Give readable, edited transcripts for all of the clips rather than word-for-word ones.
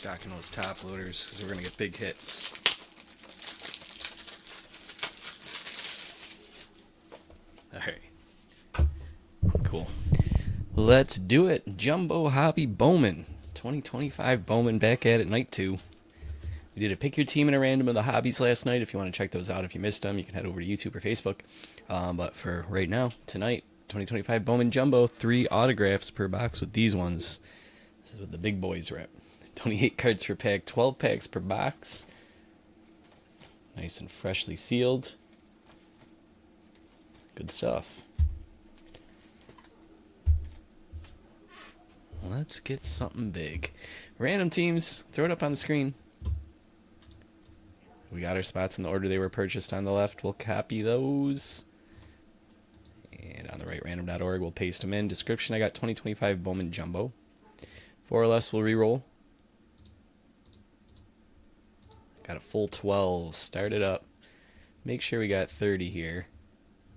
stocking those top loaders because we're going to get big hits. Alright. Cool. Let's do it. Jumbo Hobby Bowman. 2025 Bowman back at it, night 2. We did a pick your team in a random of the hobbies last night. If you want to check those out, if you missed them, you can head over to YouTube or Facebook. But for right now, tonight, 2025 Bowman Jumbo, 3 autographs per box with these ones. This is what the big boys rep. 28 cards per pack, 12 packs per box. Nice and freshly sealed. Good stuff. Let's get something big. Random teams, throw it up on the screen. We got our spots in the order they were purchased on the left. We'll copy those. And on the right, random.org, we'll paste them in. Description, I got 2025 Bowman Jumbo. 4 or less, we'll re-roll. Got a full 12. Start it up. Make sure we got 30 here.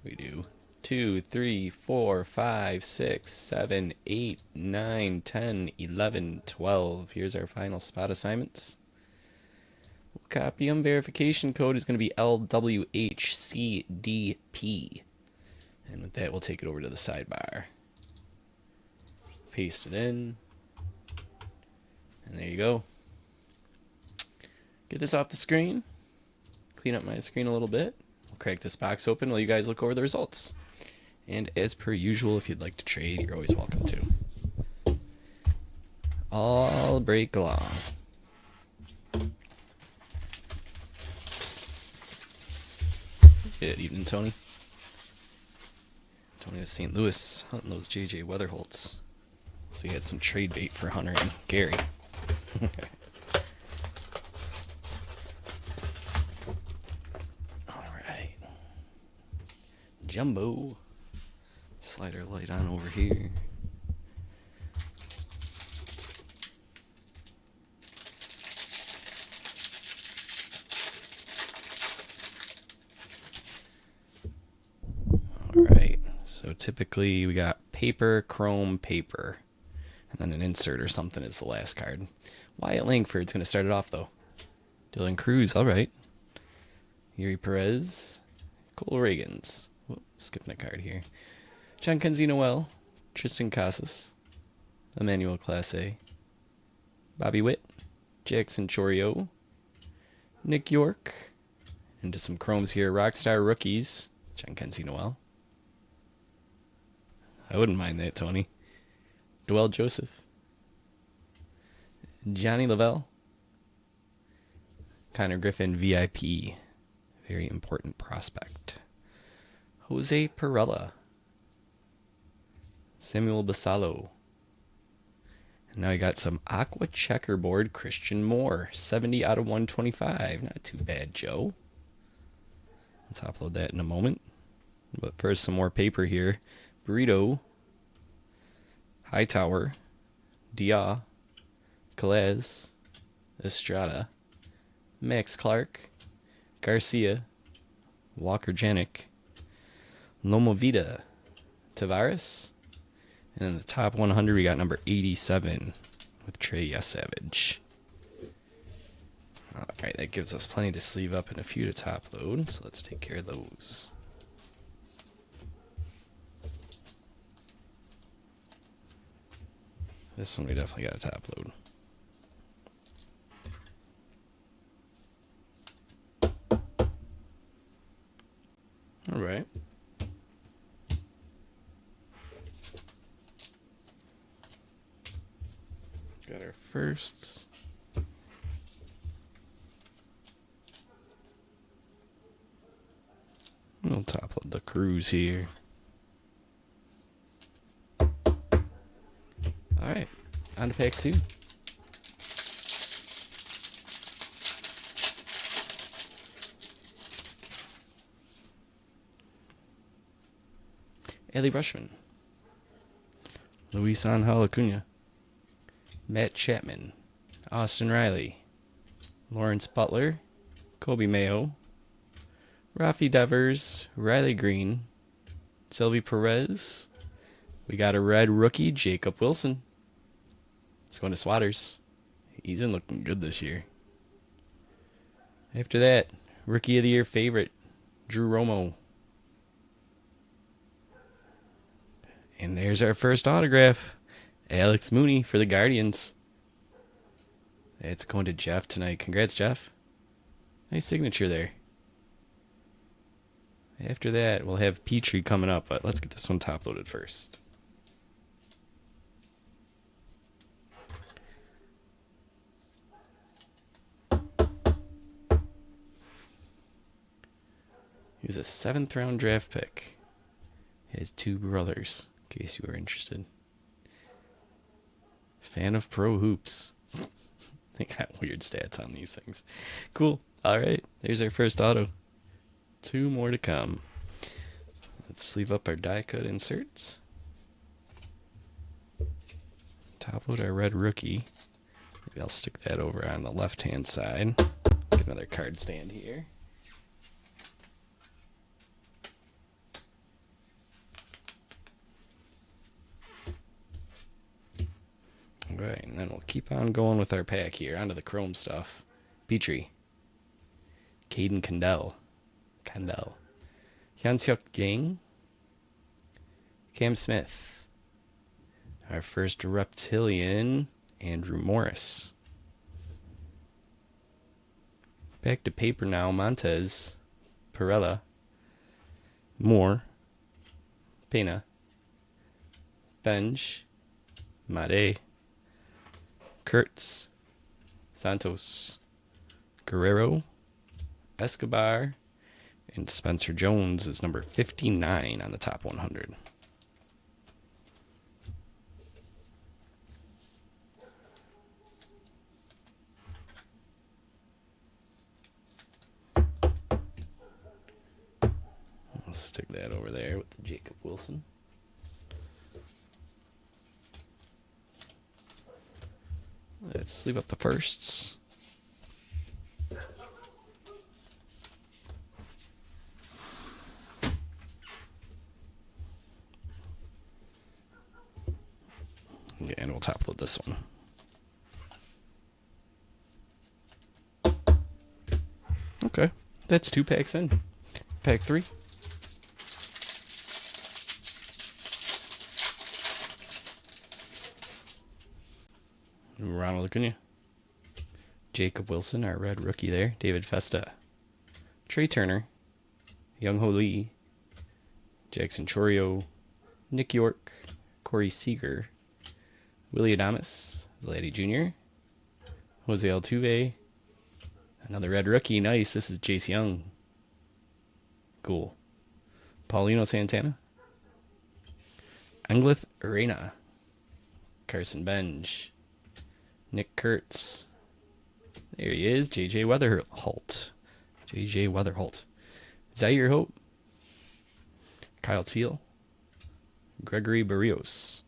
We do. 2, 3, 4, 5, 6, 7, 8, 9, 10, 11, 12. Here's our final spot assignments. We'll copy them. Verification code is going to be LWHCDP. And with that, we'll take it over to the sidebar. Paste it in. And there you go. Get this off the screen. Clean up my screen a little bit. We'll crack this box open while you guys look over the results. And as per usual, if you'd like to trade, you're always welcome to. All break along. Good evening, Tony. Tony to St. Louis, hunting those J.J. Weatherholts. So he had some trade bait for Hunter and Gary. Alright. Jumbo. Slider light on over here. Alright, so typically we got paper, chrome, paper, and then an insert or something is the last card. Wyatt Langford's going to start it off though. Dylan Cruz, alright. Yuri Perez, Cole Reagans. Whoop, skipping a card here. John Kenzie Noel, Tristan Casas, Emmanuel Classe, Bobby Witt, Jackson Chorio, Nick York, into some chromes here. Rockstar rookies, John Kenzie Noel. I wouldn't mind that, Tony. Doel Joseph, Johnny Lavelle, Connor Griffin, VIP, very important prospect. Jose Perella, Samuel Basalo. And now we got some Aqua Checkerboard Christian Moore. 70 out of 125. Not too bad, Joe. Let's upload that in a moment. But first, some more paper here. Burrito, Hightower, Dia, Calais, Estrada, Max Clark, Garcia, Walker Janik, Lomovita, Tavares. And in the top 100, we got number 87 with Trey Savage. Alright, that gives us plenty to sleeve up and a few to top load, so let's take care of those. This one we definitely got a top load. Alright. Got our firsts. We'll top load the Cruise here. Alright, on to pack 2. Ellie Brushman, Luis Angel Acuna, Matt Chapman, Austin Riley, Lawrence Butler, Kobe Mayo, Rafi Devers, Riley Green, Sylvie Perez. We got a red rookie, Jacob Wilson. It's going to Swatters. He's been looking good this year. After that, Rookie of the Year favorite, Drew Romo. And there's our first autograph. Alex Mooney for the Guardians. It's going to Jeff tonight. Congrats, Jeff. Nice signature there. After that, we'll have Petrie coming up, but let's get this one top loaded first. He was a 7th round draft pick. He has 2 brothers, in case you were interested. Fan of Pro Hoops. They got weird stats on these things. Cool. All right. There's our first auto. 2 more to come. Let's sleeve up our die cut inserts. Top load our red rookie. Maybe I'll stick that over on the left-hand side. Get another card stand here. Alright, and then we'll keep on going with our pack here. Onto the chrome stuff. Petrie. Caden Kendall. Hyunseok Jang. Cam Smith. Our first reptilian, Andrew Morris. Back to paper now. Montez. Perella. Moore. Pena. Benj. Made. Kurtz, Santos, Guerrero, Escobar, and Spencer Jones is number 59 on the top 100. I'll stick that over there with the Jacob Wilson. Let's sleeve up the firsts. Yeah, and we'll top load this one. Okay, that's 2 packs in. Pack 3. Ronald Acuna. Jacob Wilson, our red rookie there. David Festa. Trey Turner. Young Ho Lee. Jackson Chorio. Nick York. Corey Seager. Willie Adames. Vladdy Jr. Jose Altuve. Another red rookie. Nice. This is Jace Young. Cool. Paulino Santana. Anglith Arena. Carson Benj. Nick Kurtz. There he is. JJ Weatherholt. JJ Weatherholt. Zaire Hope. Kyle Teal. Gregory Barrios.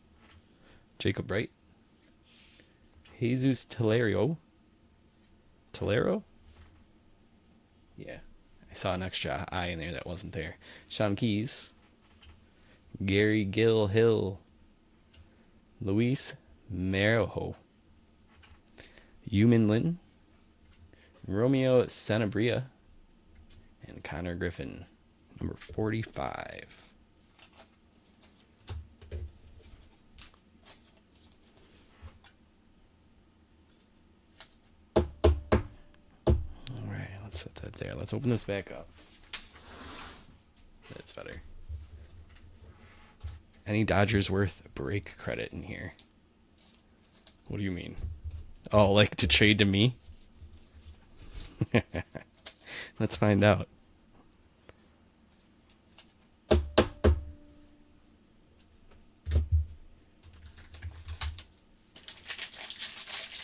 Jacob Bright. Jesus Tolero. Tolero? Yeah. I saw an extra I in there that wasn't there. Sean Keys. Gary Gill Hill. Luis Marojo. Yumin Lin. Romeo Sanabria. And Connor Griffin. Number 45. Alright, let's set that there. Let's open this back up. That's better. Any Dodgers worth break credit in here? What do you mean? Oh, like to trade to me? Let's find out. What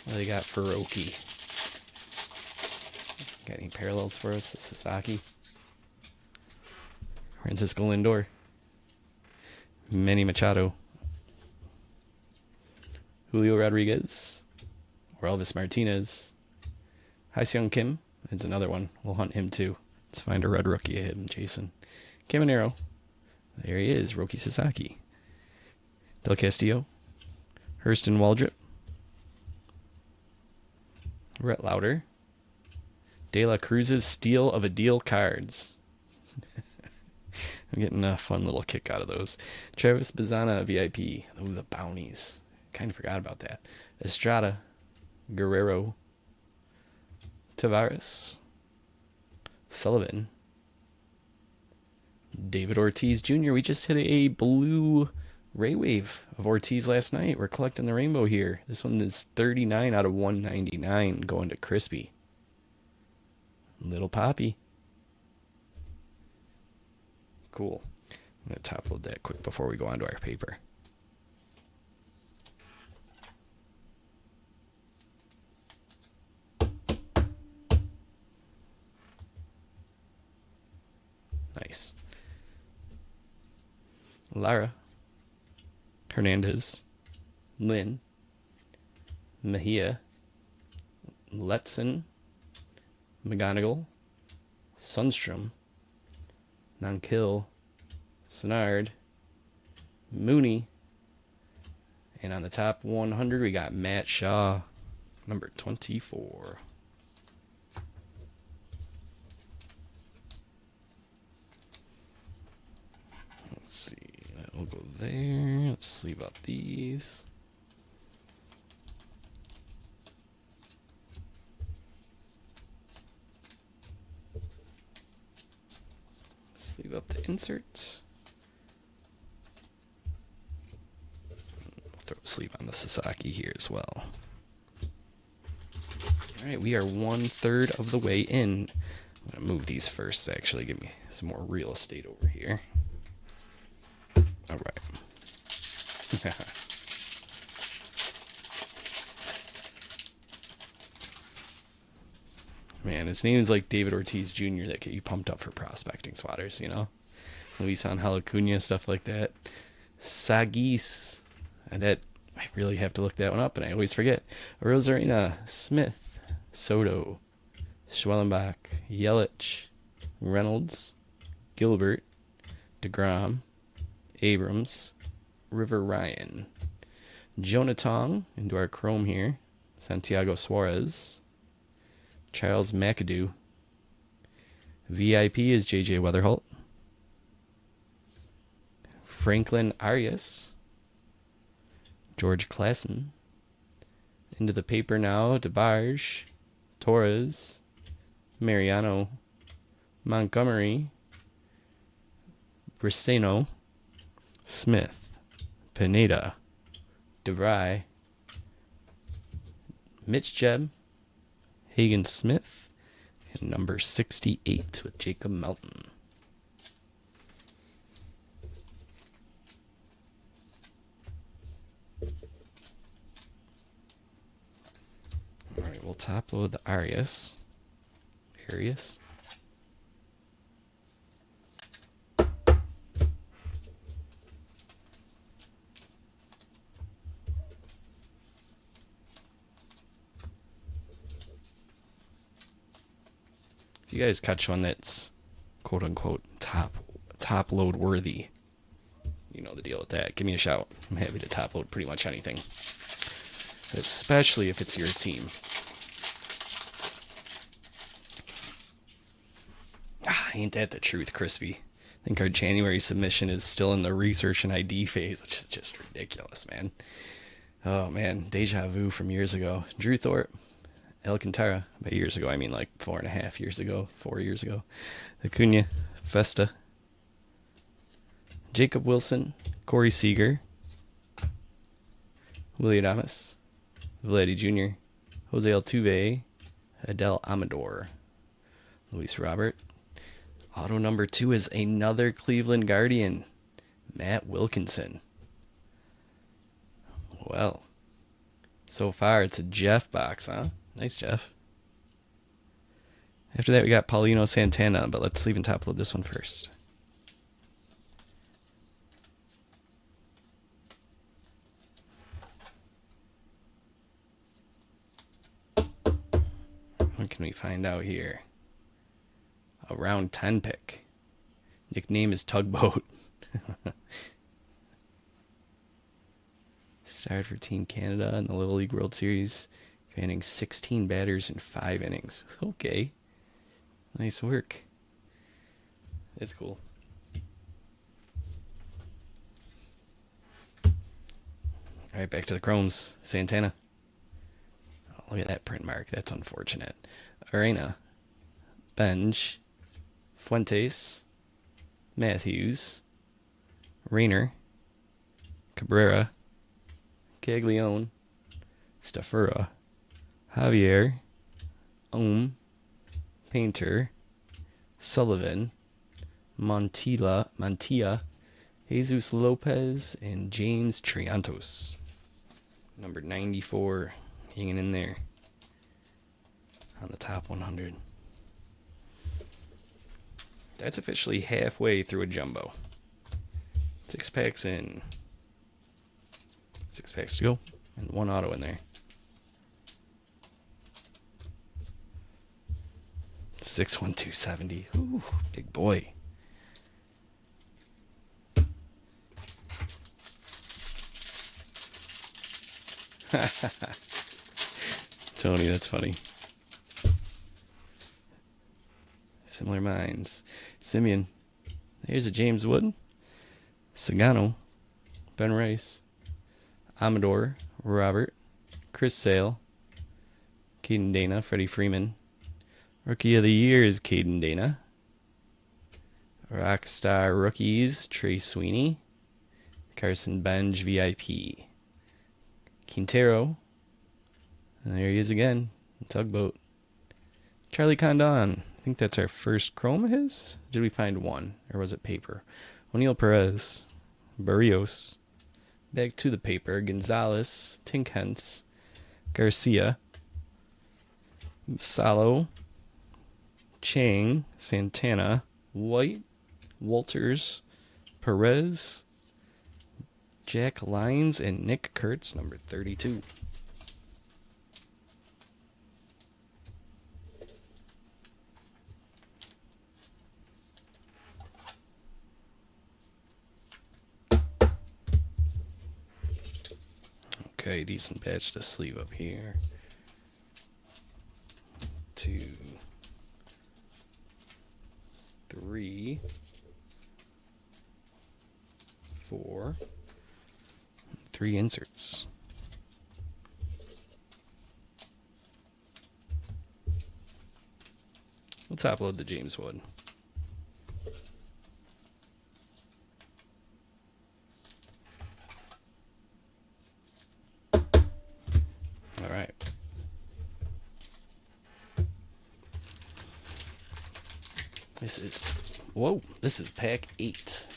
do they got for Roki? Got any parallels for us? Sasaki. Francisco Lindor. Manny Machado. Julio Rodriguez. Or Elvis Martinez. Hyseung Kim. It's another one. We'll hunt him too. Let's find a red rookie of him, Jason. Caminero. There he is. Roki Sasaki. Del Castillo. Hurston Waldrop. Rhett Lauder. De La Cruz's Steal of a Deal cards. I'm getting a fun little kick out of those. Travis Bazana, VIP. Ooh, the bounties. Kind of forgot about that. Estrada. Guerrero. Tavares. Sullivan. David Ortiz Jr. We just hit a blue Ray Wave of Ortiz last night. We're collecting the rainbow here. This one is 39 out of 199 going to Crispy. Little Poppy. Cool. I'm going to top load that quick before we go on to our paper. Nice. Lara. Hernandez. Lynn. Mejia. Letson. McGonigal. Sundstrom. Nankill. Senard. Mooney. And on the top 100, we got Matt Shaw, number 24. Let's see. That will go there. Let's sleeve up these. Sleeve up the inserts. Throw a sleeve on the Sasaki here as well. All right, we are 1/3 of the way in. I'm going to move these first to actually give me some more real estate over here. All right. Man, his name is like David Ortiz Jr. that get you pumped up for prospecting swatters, you know? Luis Angel Acuna, stuff like that. Sagis. And that, I really have to look that one up, and I always forget. Rosarina, Smith, Soto, Schwellenbach, Yelich, Reynolds, Gilbert, DeGrom, Abrams, River Ryan, Jonah Tong into our chrome here, Santiago Suarez, Charles McAdoo, VIP is JJ Weatherholt, Franklin Arias, George Klassen, into the paper now, DeBarge, Torres, Mariano, Montgomery, Briseno, Smith, Pineda, DeVry, Mitch Jeb, Hagen Smith, and number 68 with Jacob Melton. All right, we'll top load the Arias. Arias. If you guys catch one that's quote unquote top load worthy, you know the deal with that. Give me a shout. I'm happy to top load pretty much anything, especially if it's your team. Ain't that the truth, Crispy? I think our January submission is still in the research and ID phase, which is just ridiculous, man. Oh, man. Deja vu from years ago. Drew Thorpe. Alcantara. By years ago, I mean like 4.5 years ago. 4 years ago. Acuna. Festa. Jacob Wilson. Corey Seager. Willie Adames. Vladdy Jr. Jose Altuve. Adel Amador. Luis Robert. Auto number 2 is another Cleveland Guardian, Matt Wilkinson. Well, so far it's a Jeff box, huh? Nice, Jeff. After that, we got Paulino Santana, but let's leave and top load this one first. What can we find out here? A round 10 pick. Nickname is Tugboat. Started for Team Canada in the Little League World Series. fanning 16 batters in 5 innings. Okay. Nice work. That's cool. All right, back to the Chromes. Santana. Oh, look at that print mark. That's unfortunate. Arena. Benj. Fuentes. Matthews. Rayner. Cabrera. Caglione. Stafura. Javier. Painter. Sullivan. Montilla. Jesus Lopez. And James Triantos. Number 94. Hanging in there. On the top 100. That's officially halfway through a jumbo. 6 packs in. 6 packs to go. And 1 auto in there. 61270. Ooh, big boy. Tony, that's funny. Similar minds. Simeon. Here's a James Wood. Sagano. Ben Rice. Amador. Robert. Chris Sale. Caden Dana. Freddie Freeman. Rookie of the Year is Caden Dana. Rockstar Rookies. Trey Sweeney. Carson Benj VIP. Quintero. And there he is again. Tugboat. Charlie Condon. I think that's our first chrome of his. Did we find one? Or was it paper? O'Neill Perez. Barrios. Back to the paper. Gonzalez. Tinkens. Garcia. Salo. Chang. Santana. White. Walters. Perez. Jack Lyons and Nick Kurtz, number 32. Okay, decent batch to sleeve up here. 2, 3, 4. 3 inserts. We'll top load the James Wood. All right. This is pack 8.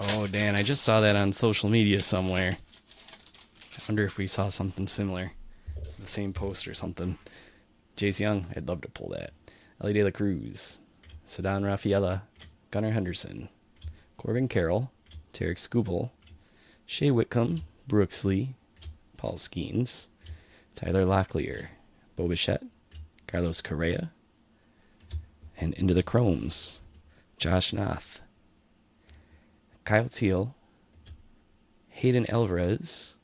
Oh, Dan, I just saw that on social media somewhere. I wonder if we saw something similar. The same post or something. Jace Young, I'd love to pull that. Ellie De La Cruz. Ceddanne Rafaela. Gunnar Henderson. Corbin Carroll. Tarek Skubal. Shea Whitcomb. Brooks Lee. Paul Skeens. Tyler Locklear. Bo Bichette. Carlos Correa. And into the Chromes. Josh Nath. Kyle Teal, Hayden Alvarez,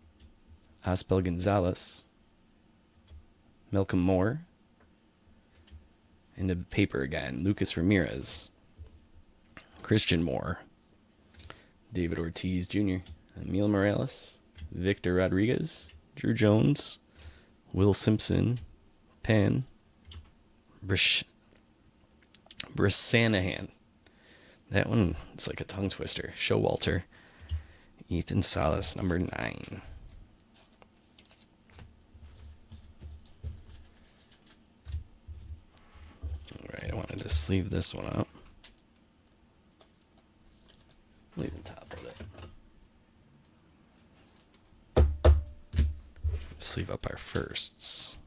Aspel Gonzalez, Malcolm Moore, into paper again, Lucas Ramirez, Christian Moore, David Ortiz Jr., Emil Morales, Victor Rodriguez, Drew Jones, Will Simpson, Penn, Brissanahan. That one, it's like a tongue twister. Showalter. Ethan Salas, number 9. Alright, I wanted to sleeve this one up. Leave the top of it. Sleeve up our firsts.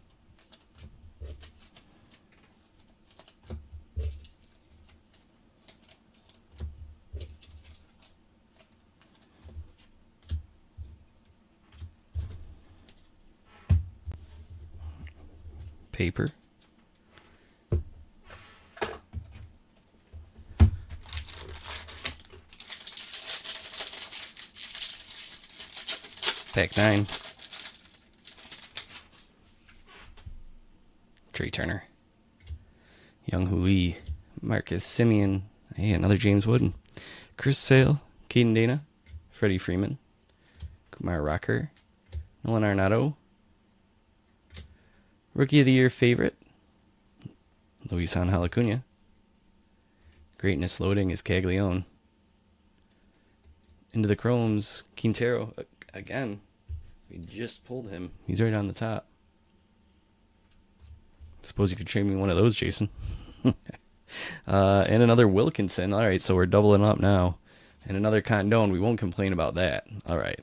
Paper. Pack 9. Trey Turner. Young Hoo Lee. Marcus Simeon. Hey, another James Wooden. Chris Sale. Caden Dana. Freddie Freeman. Kumar Rocker. Nolan Arenado. Rookie of the Year favorite. Luis Angel Acuna. Greatness loading is Caglione. Into the Chromes. Quintero. Again. We just pulled him. He's right on the top. Suppose you could trade me one of those, Jason. And another Wilkinson. All right, so we're doubling up now. And another Condone. We won't complain about that. All right.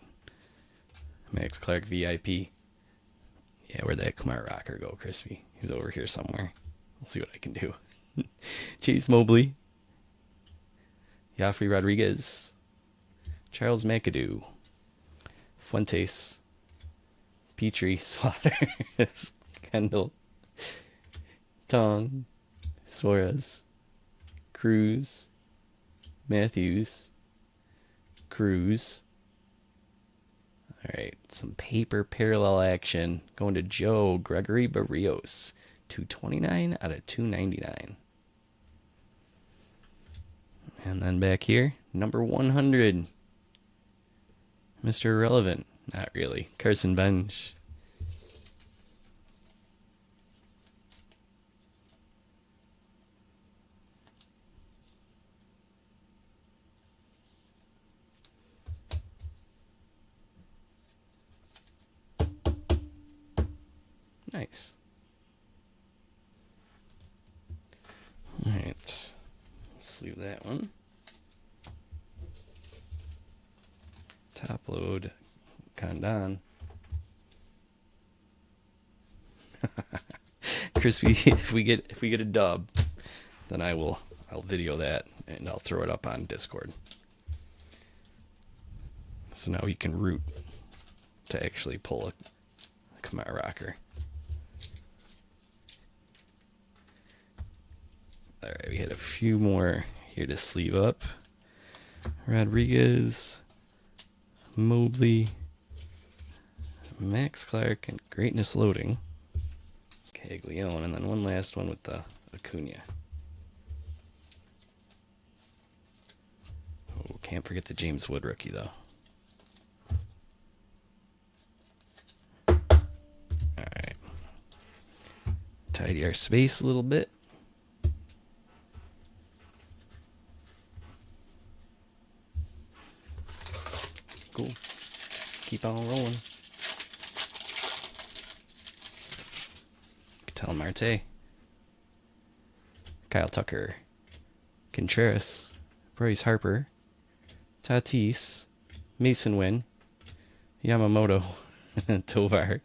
Max Clark VIP. Yeah, where'd that Kumar Rocker go, Crispy? He's over here somewhere. Let's see what I can do. Chase Mobley. Yafri Rodriguez. Charles McAdoo. Fuentes. Petrie. Swatters. Kendall. Tong. Suarez. Cruz. Matthews. Cruz. Alright, some paper parallel action. Going to Joe Gregory Barrios. 229 out of 299. And then back here, number 100. Mr. Irrelevant. Not really. Carson Bench. Nice. Alright. Let's leave that one. Top load. Condon. Crispy, if we get a dub, then I'll video that and I'll throw it up on Discord. So now you can root to actually pull a Kumar Rocker. Alright, we had a few more here to sleeve up. Rodriguez, Mobley, Max Clark, and Greatness Loading. Caglione, and then one last one with the Acuna. Oh, can't forget the James Wood rookie, though. Alright. Tidy our space a little bit. Cool. Keep on rolling. Ketel Marte. Kyle Tucker. Contreras. Bryce Harper. Tatis. Mason Wynn. Yamamoto. Tovar.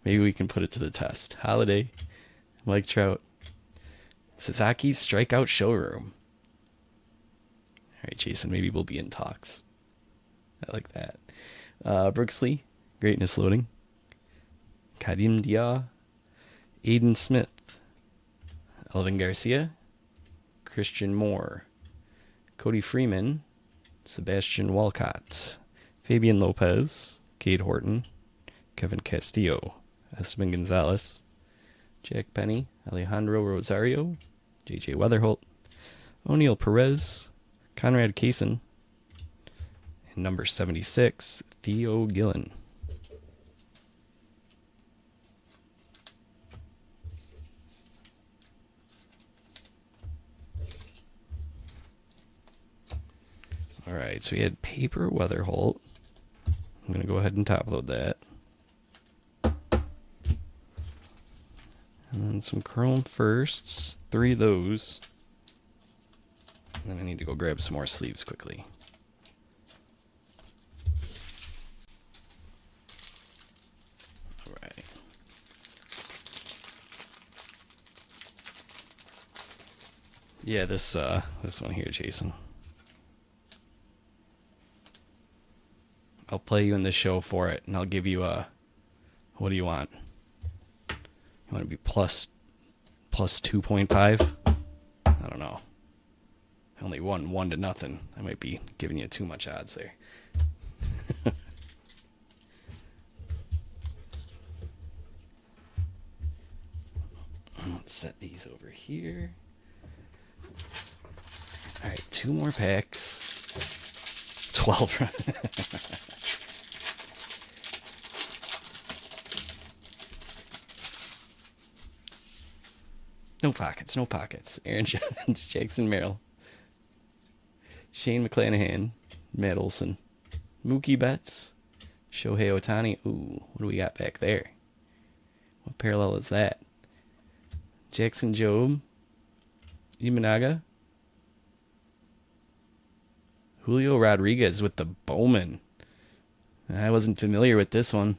Maybe we can put it to the test. Holiday. Mike Trout. Sasaki's Strikeout Showroom. Alright, Jason, maybe we'll be in talks. I like that. Brooksley, Greatness Loading. Kadim Dia, Aiden Smith, Elvin Garcia, Christian Moore, Cody Freeman, Sebastian Walcott, Fabian Lopez, Cade Horton, Kevin Castillo, Esteban Gonzalez, Jack Penny, Alejandro Rosario, JJ Weatherholt, O'Neal Perez, Conrad Kaysen, and number 76, Theo Gillen. All right, so we had paper Weatherholt. I'm going to go ahead and top load that. And then some chrome firsts, 3 of those. And then I need to go grab some more sleeves quickly. All right. Yeah, this one here, Jason. I'll play you in the show for it, and I'll give you a... What do you want? You want to be plus 2.5? I don't know. I only won 1-0. I might be giving you too much odds there. Let's set these over here. All right, 2 more packs. 12. No pockets, no pockets. Aaron Jones, Jackson Merrill, Shane McClanahan, Matt Olson, Mookie Betts, Shohei Ohtani. Ooh, what do we got back there? What parallel is that? Jackson Jobe, Imanaga, Julio Rodriguez with the Bowman. I wasn't familiar with this one.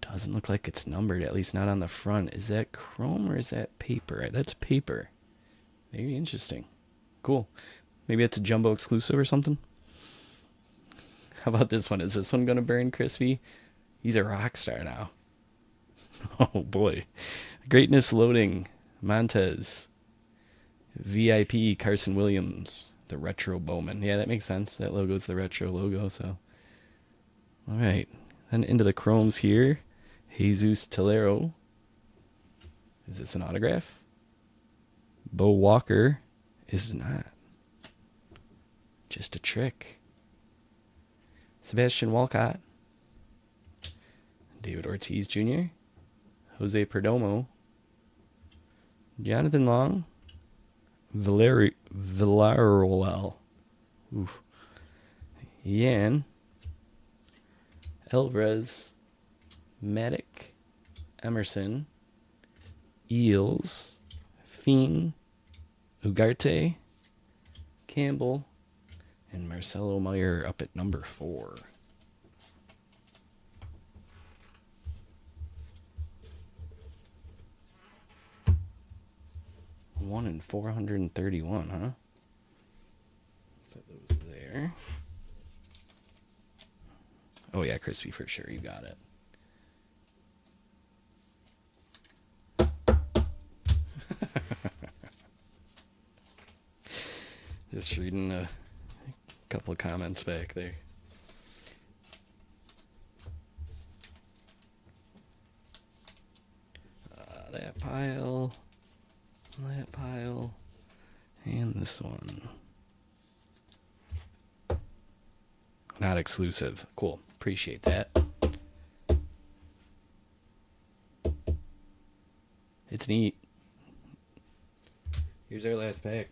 Doesn't look like it's numbered, at least not on the front. Is that chrome or is that paper? That's paper. Very interesting. Cool. Maybe it's a jumbo exclusive or something. How about this one? Is this one going to burn crispy? He's a rock star now. Oh boy. Greatness loading. Montez. VIP Carson Williams. The retro Bowman. Yeah, that makes sense. That logo's the retro logo, so. All right. Then into the chromes here. Jesus Tolero. Is this an autograph? Bo Walker is not. Just a trick. Sebastian Walcott. David Ortiz Jr. Jose Perdomo. Jonathan Long. Villarroel. Oof. Yan. Alvarez. Maddock. Emerson. Eels. Fiend. Ugarte. Campbell. And Marcelo Meyer up at number 4. One in 431, huh? Set those there. Oh yeah, crispy for sure. You got it. Just reading a couple of comments back there. That pile, and this one. Not exclusive. Cool. Appreciate that. It's neat. Here's our last pack.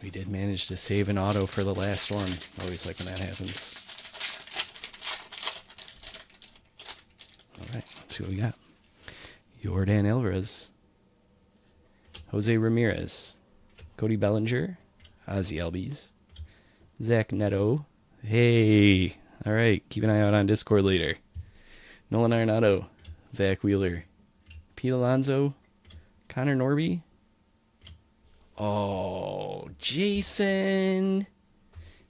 We did manage to save an auto for the last one. Always like when that happens. All right, let's see what we got. Yordan Alvarez. Jose Ramirez. Cody Bellinger. Ozzy Albies. Zach Neto. Hey. All right, keep an eye out on Discord later. Nolan Arenado. Zach Wheeler. Pete Alonso. Connor Norby. Oh, Jason.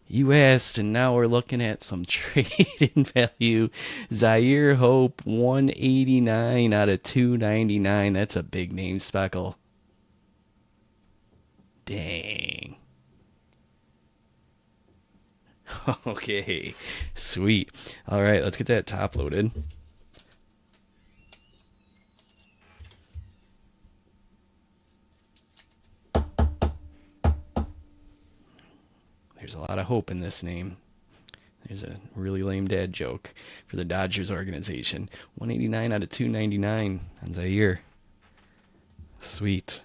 You asked, and now we're looking at some trade-in value. Zaire Hope, 189 out of 299. That's a big name, Speckle. Dang. Okay, sweet. All right, let's get that top loaded. There's a lot of hope in this name. There's a really lame dad joke for the Dodgers organization. 189 out of 299 on Zaire. Sweet.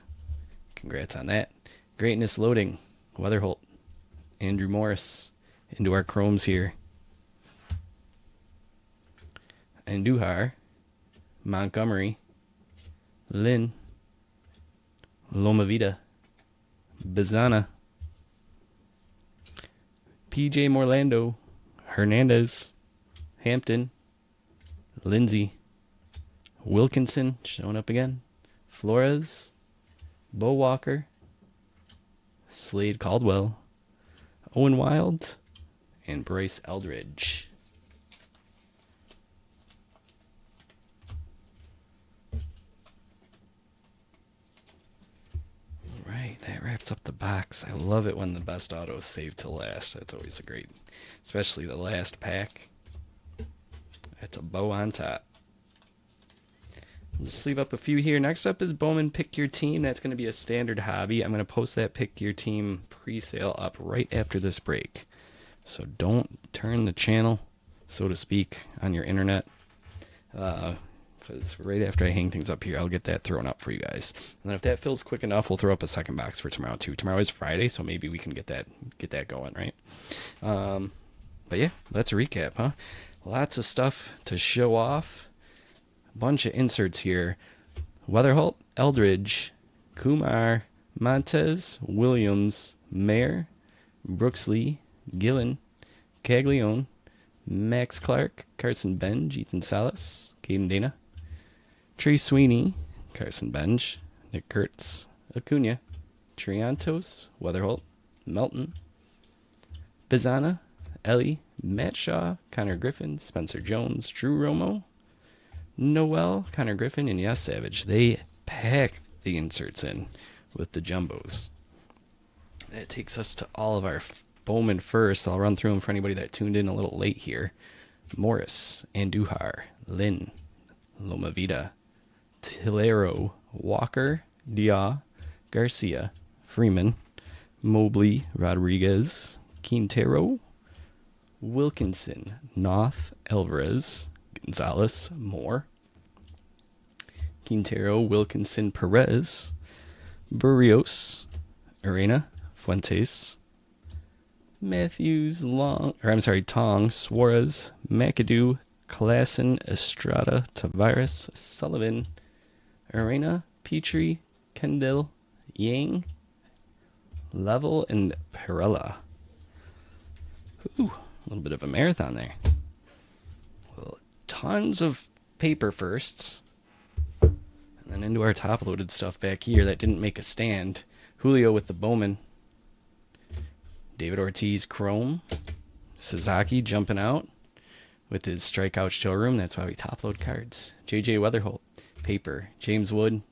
Congrats on that. Greatness loading. Weatherholt. Andrew Morris. Into our chromes here. Andujar. Montgomery. Lynn. Loma Vida. Bizana. PJ Morlando. Hernandez. Hampton. Lindsay. Wilkinson showing up again. Flores. Bo Walker. Slade Caldwell. Owen Wild. And Bryce Eldridge. Alright, that wraps up the box. I love it when the best auto is saved to last. That's always a great, especially the last pack. That's a bow on top. Let's leave up a few here. Next up is Bowman Pick Your Team. That's going to be a standard hobby. I'm going to post that Pick Your Team pre-sale up right after this break. So don't turn the channel, so to speak, on your internet. Because right after I hang things up here, I'll get that thrown up for you guys. And then if that fills quick enough, we'll throw up a second box for tomorrow too. Tomorrow is Friday, so maybe we can get that going, right? But yeah, let's recap, huh? Lots of stuff to show off. A bunch of inserts here. Weatherholt, Eldridge, Kumar, Montez, Williams, Mayer, Brooksley, Gillen, Caglione, Max Clark, Carson Benj, Ethan Salas, Caden Dana, Trey Sweeney, Carson Benj, Nick Kurtz, Acuna, Triantos, Weatherholt, Melton, Bizana, Ellie, Matt Shaw, Connor Griffin, Spencer Jones, Drew Romo, Noel, Connor Griffin, and Yes Savage. They pack the inserts in with the jumbos. That takes us to all of our Bowman first. I'll run through them for anybody that tuned in a little late here. Morris, Andujar, Lynn, Loma Vida, Tillero, Walker, Dia, Garcia, Freeman, Mobley, Rodriguez, Quintero, Wilkinson, Noth, Alvarez, Gonzalez, Moore, Quintero, Wilkinson, Perez, Barrios, Arena, Fuentes, Matthews, Tong, Suarez, McAdoo, Klassen, Estrada, Tavares, Sullivan, Arena, Petrie, Kendall, Yang, Level, and Perella. Ooh, a little bit of a marathon there. Well, tons of paper firsts. And then into our top-loaded stuff back here that didn't make a stand. Julio with the Bowman. David Ortiz, Chrome. Sasaki jumping out with his strikeout showroom. That's why we top-load cards. J.J. Weatherholt, paper. James Wood,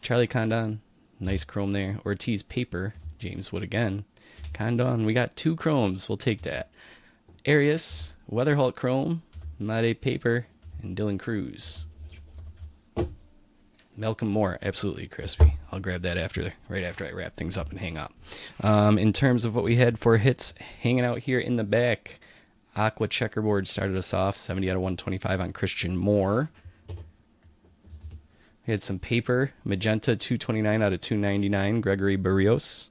Charlie Condon. Nice Chrome there. Ortiz, paper. James Wood again. Condon, we got 2 Chromes. We'll take that. Arias, Weatherholt Chrome, Made paper, and Dylan Cruz. Malcolm Moore, absolutely crispy. I'll grab that right after I wrap things up and hang up. In terms of what we had for hits hanging out here in the back, Aqua Checkerboard started us off, 70 out of 125 on Christian Moore. We had some paper, Magenta, 229 out of 299, Gregory Barrios.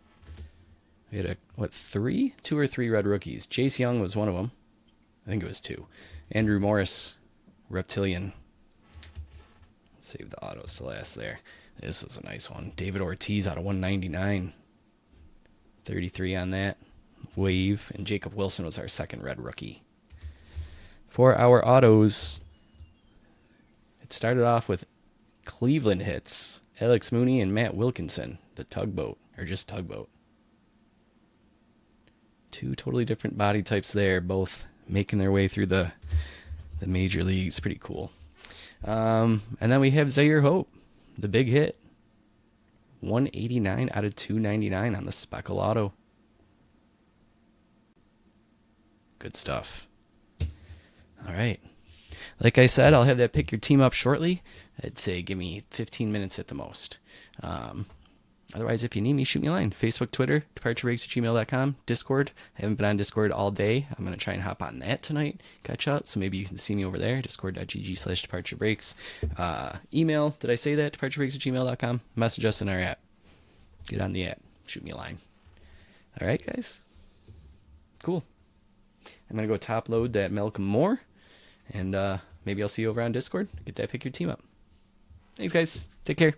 We had 2 or 3 red rookies. Jace Young was one of them. I think it was 2. Andrew Morris, Reptilian. Save the autos to last there. This was a nice one. David Ortiz out of 199. 33 on that. Wave. And Jacob Wilson was our second red rookie. For our autos, it started off with Cleveland hits. Alex Mooney and Matt Wilkinson. The tugboat. Or just tugboat. 2 totally different body types there, both making their way through the major leagues. Pretty cool. And then we have Zaire Hope, the big hit. 189 out of 299 on the Speckle Auto. Good stuff. All right. Like I said, I'll have that pick your team up shortly. I'd say give me 15 minutes at the most. Otherwise, if you need me, shoot me a line. Facebook, Twitter, departurebreaks@gmail.com, Discord. I haven't been on Discord all day. I'm going to try and hop on that tonight, catch up. So maybe you can see me over there, discord.gg/departurebreaks. Email, did I say that? departurebreaks@gmail.com. Message us in our app. Get on the app. Shoot me a line. All right, guys. Cool. I'm going to go top load that Malcolm Moore. And maybe I'll see you over on Discord. Get that pick your team up. Thanks, guys. Take care.